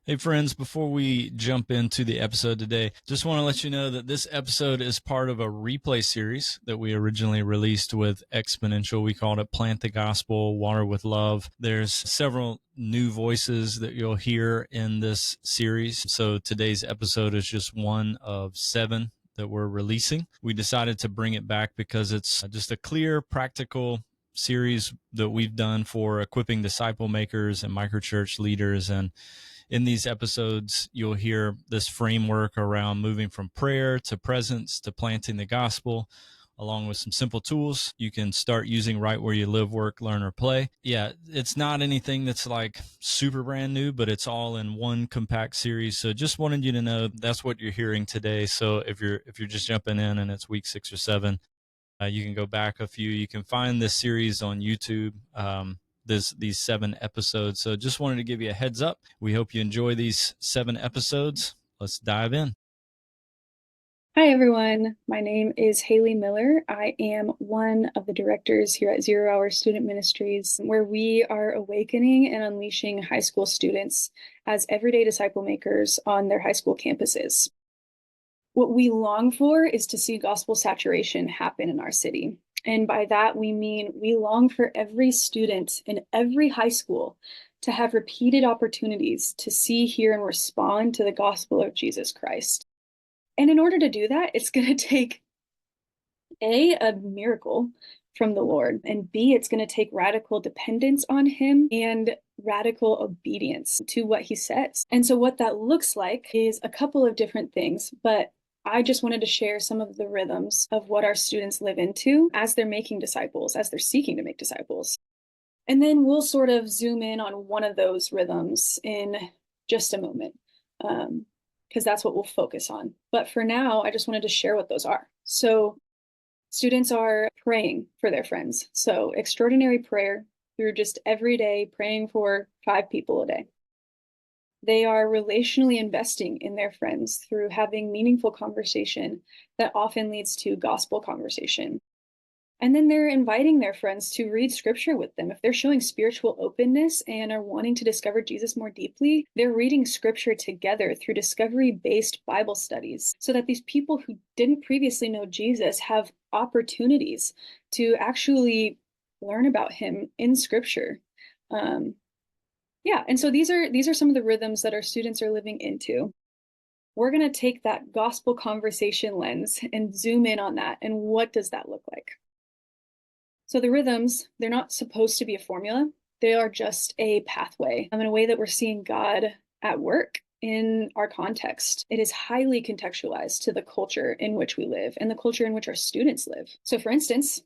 Hey, friends, before we jump into the episode today, just want to let you know that this episode is part of a replay series that we originally released with Exponential. We called it Plant the Gospel, Water with Love. There's several new voices that you'll hear in this series. So today's episode is just one of 7 that we're releasing. We decided to bring it back because it's just a clear, practical series that we've done for equipping disciple makers and microchurch leaders. And in these episodes, you'll hear this framework around moving from prayer to presence to planting the gospel, along with some simple tools you can start using right where you live, work, learn, or play. Yeah, it's not anything that's like super brand new, but it's all in one compact series. So just wanted you to know that's what you're hearing today. So if you're just jumping in and it's week 6 or 7, you can go back a few. You can find this series on YouTube. These 7 episodes. So just wanted to give you a heads up. We hope you enjoy these 7 episodes. Let's dive in. Hi, everyone. My name is Haley Miller. I am one of the directors here at Zero Hour Student Ministries, where we are awakening and unleashing high school students as everyday disciple makers on their high school campuses. What we long for is to see gospel saturation happen in our city. And by that, we mean we long for every student in every high school to have repeated opportunities to see, hear, and respond to the gospel of Jesus Christ. And in order to do that, it's going to take a miracle from the Lord, and B, it's going to take radical dependence on him and radical obedience to what he says. And so what that looks like is a couple of different things, but I just wanted to share some of the rhythms of what our students live into as they're making disciples, as they're seeking to make disciples. And then we'll sort of zoom in on one of those rhythms in just a moment, because that's what we'll focus on. But for now, I just wanted to share what those are. So students are praying for their friends. So extraordinary prayer through just every day praying for 5 people a day. They are relationally investing in their friends through having meaningful conversation that often leads to gospel conversation. And then they're inviting their friends to read scripture with them. If they're showing spiritual openness and are wanting to discover Jesus more deeply, they're reading scripture together through discovery-based Bible studies so that these people who didn't previously know Jesus have opportunities to actually learn about him in scripture. And so these are some of the rhythms that our students are living into. We're going to take that gospel conversation lens and zoom in on that. And what does that look like? So the rhythms, they're not supposed to be a formula. They are just a pathway in a way that we're seeing God at work in our context. It is highly contextualized to the culture in which we live and the culture in which our students live. So for instance,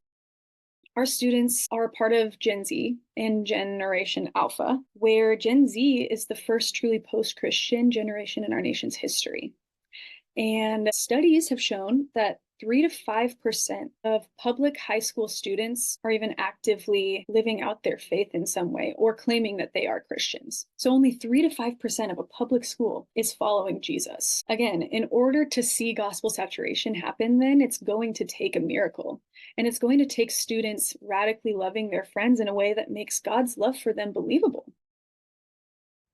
our students are part of Gen Z and Generation Alpha, where Gen Z is the first truly post-Christian generation in our nation's history. And studies have shown that 3 to 5% of public high school students are even actively living out their faith in some way or claiming that they are Christians. So only 3 to 5% of a public school is following Jesus. Again, in order to see gospel saturation happen, then it's going to take a miracle. And it's going to take students radically loving their friends in a way that makes God's love for them believable.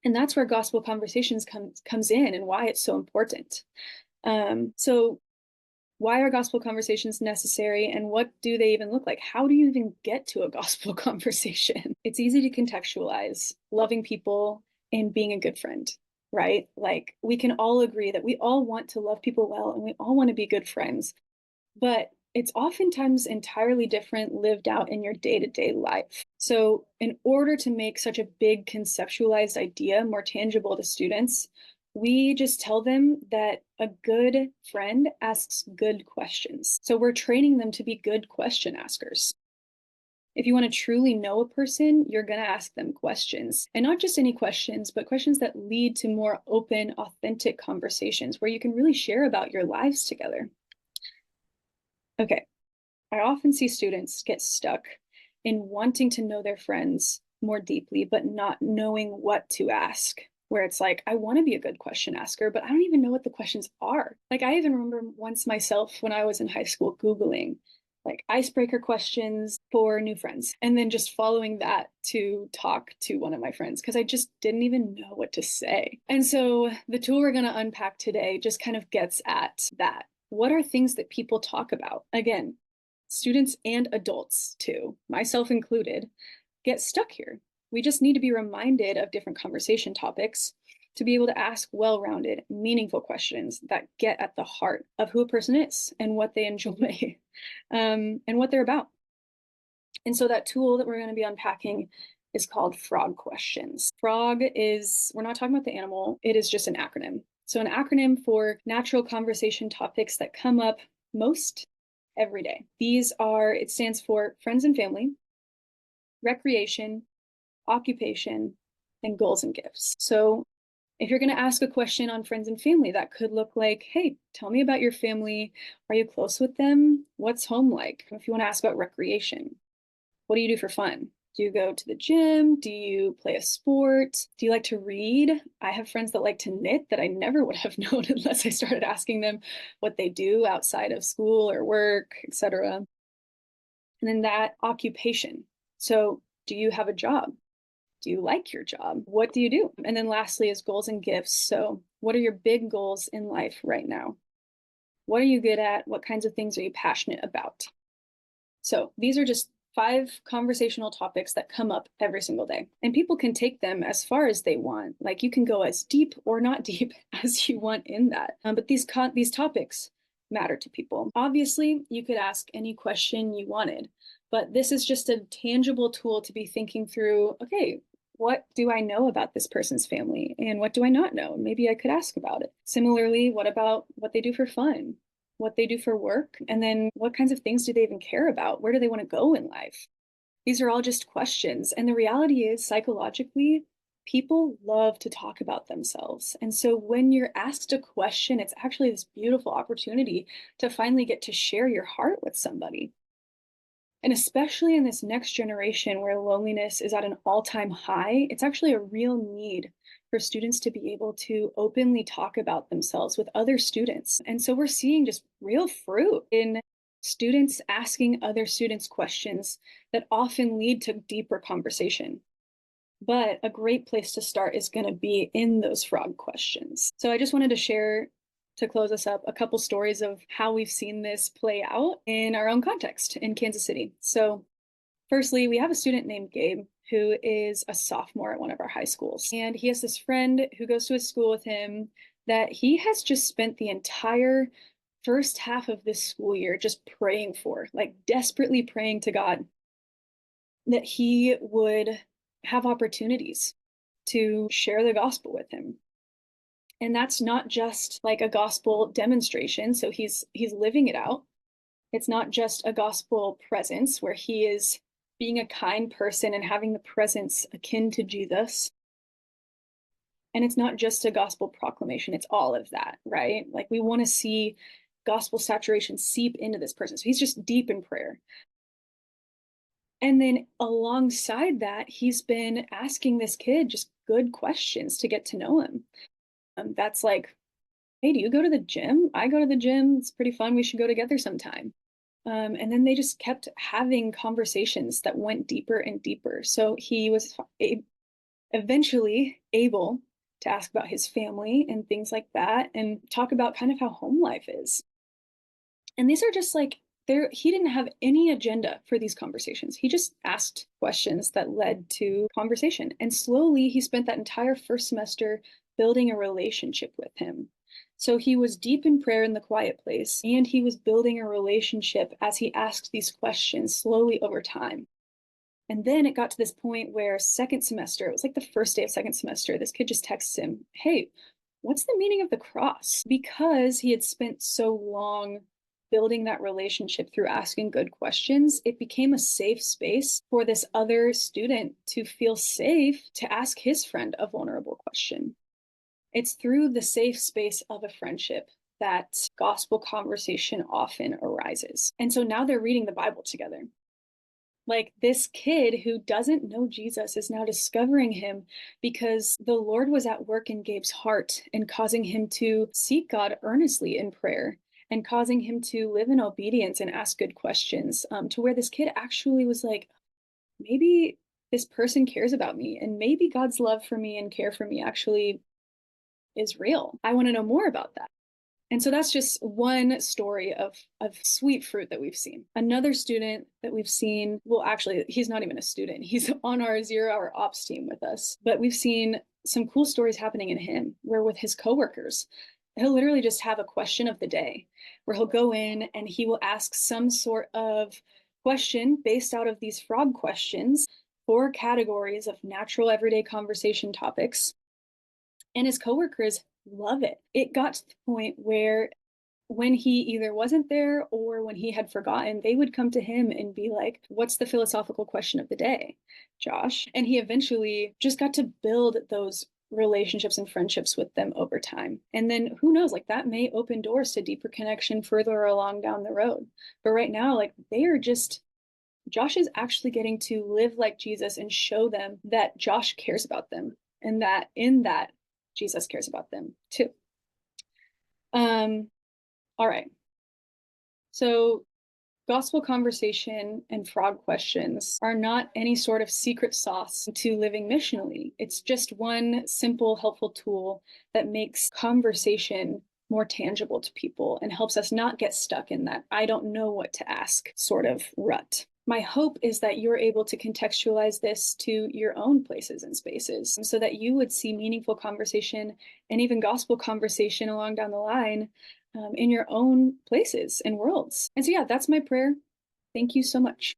And that's where gospel conversations comes in and why it's so important. So why are gospel conversations necessary and what do they even look like? How do you even get to a gospel conversation? It's easy to contextualize loving people and being a good friend, right? Like we can all agree that we all want to love people well and we all want to be good friends, but it's oftentimes entirely different lived out in your day-to-day life. So in order to make such a big conceptualized idea more tangible to students, we just tell them that a good friend asks good questions. So we're training them to be good question askers. If you want to truly know a person, you're going to ask them questions. And not just any questions, but questions that lead to more open, authentic conversations where you can really share about your lives together. Okay, I often see students get stuck in wanting to know their friends more deeply, but not knowing what to ask. Where it's like, I want to be a good question asker, but I don't even know what the questions are. Like, I even remember once myself when I was in high school Googling, like icebreaker questions for new friends, and then just following that to talk to one of my friends because I just didn't even know what to say. And so the tool we're going to unpack today just kind of gets at that. What are things that people talk about? Again, students and adults too, myself included, get stuck here. We just need to be reminded of different conversation topics to be able to ask well-rounded, meaningful questions that get at the heart of who a person is and what they enjoy and what they're about. And so that tool that we're going to be unpacking is called Frog Questions. Frog is, we're not talking about the animal, it is just an acronym. So an acronym for natural conversation topics that come up most every day. These are, it stands for friends and family, recreation, occupation, and goals and gifts. So if you're going to ask a question on friends and family, that could look like, hey, tell me about your family. Are you close with them? What's home like? If you want to ask about recreation, what do you do for fun? Do you go to the gym? Do you play a sport? Do you like to read? I have friends that like to knit that I never would have known unless I started asking them what they do outside of school or work, etc. And then that occupation. So do you have a job? Do you like your job? What do you do? And then lastly is goals and gifts. So what are your big goals in life right now? What are you good at? What kinds of things are you passionate about? So these are just 5 conversational topics that come up every single day. And people can take them as far as they want. Like you can go as deep or not deep as you want in that. But these topics matter to people. Obviously, you could ask any question you wanted, but this is just a tangible tool to be thinking through, okay, what do I know about this person's family? And what do I not know? Maybe I could ask about it. Similarly, what about what they do for fun? What they do for work? And then what kinds of things do they even care about? Where do they want to go in life? These are all just questions. And the reality is, psychologically, people love to talk about themselves. And so when you're asked a question, it's actually this beautiful opportunity to finally get to share your heart with somebody. And especially in this next generation where loneliness is at an all-time high, it's actually a real need for students to be able to openly talk about themselves with other students. And so we're seeing just real fruit in students asking other students questions that often lead to deeper conversation. But a great place to start is going to be in those frog questions. So I just wanted to share, to close us up, a couple stories of how we've seen this play out in our own context in Kansas City. So firstly, we have a student named Gabe who is a sophomore at one of our high schools. And he has this friend who goes to his school with him that he has just spent the entire first half of this school year just praying for, like desperately praying to God that he would have opportunities to share the gospel with him. And that's not just like a gospel demonstration. So he's living it out. It's not just a gospel presence where he is being a kind person and having the presence akin to Jesus. And it's not just a gospel proclamation. It's all of that, right? Like we want to see gospel saturation seep into this person. So he's just deep in prayer. And then alongside that, he's been asking this kid just good questions to get to know him. That's like, hey, do you go to the gym? I go to the gym. It's pretty fun. We should go together sometime. And then they just kept having conversations that went deeper and deeper. So he was eventually able to ask about his family and things like that and talk about kind of how home life is. And these are just like, he didn't have any agenda for these conversations. He just asked questions that led to conversation. And slowly he spent that entire first semester building a relationship with him. So he was deep in prayer in the quiet place, and he was building a relationship as he asked these questions slowly over time. And then it got to this point where second semester, it was like the first day of second semester, this kid just texts him, hey, what's the meaning of the cross? Because he had spent so long building that relationship through asking good questions, it became a safe space for this other student to feel safe to ask his friend a vulnerable question. It's through the safe space of a friendship that gospel conversation often arises. And so now they're reading the Bible together. Like this kid who doesn't know Jesus is now discovering him because the Lord was at work in Gabe's heart and causing him to seek God earnestly in prayer and causing him to live in obedience and ask good questions, to where this kid actually was like, maybe this person cares about me, and maybe God's love for me and care for me actually is real. I want to know more about that. And so that's just one story of sweet fruit that we've seen. Another student that we've seen, well, actually, he's not even a student. He's on our Zero Hour Ops team with us. But we've seen some cool stories happening in him, where with his coworkers, he'll literally just have a question of the day, where he'll go in and he will ask some sort of question based out of these frog questions, 4 categories of natural everyday conversation topics. And his coworkers love it. It got to the point where when he either wasn't there or when he had forgotten, they would come to him and be like, "What's the philosophical question of the day, Josh?" And he eventually just got to build those relationships and friendships with them over time. And then who knows, like that may open doors to deeper connection further along down the road. But right now, like they are just, Josh is actually getting to live like Jesus and show them that Josh cares about them, and that in that Jesus cares about them too. All right. So gospel conversation and frog questions are not any sort of secret sauce to living missionally. It's just one simple, helpful tool that makes conversation more tangible to people and helps us not get stuck in that I don't know what to ask sort of rut. My hope is that you're able to contextualize this to your own places and spaces so that you would see meaningful conversation and even gospel conversation along down the line in your own places and worlds. And so, yeah, that's my prayer. Thank you so much.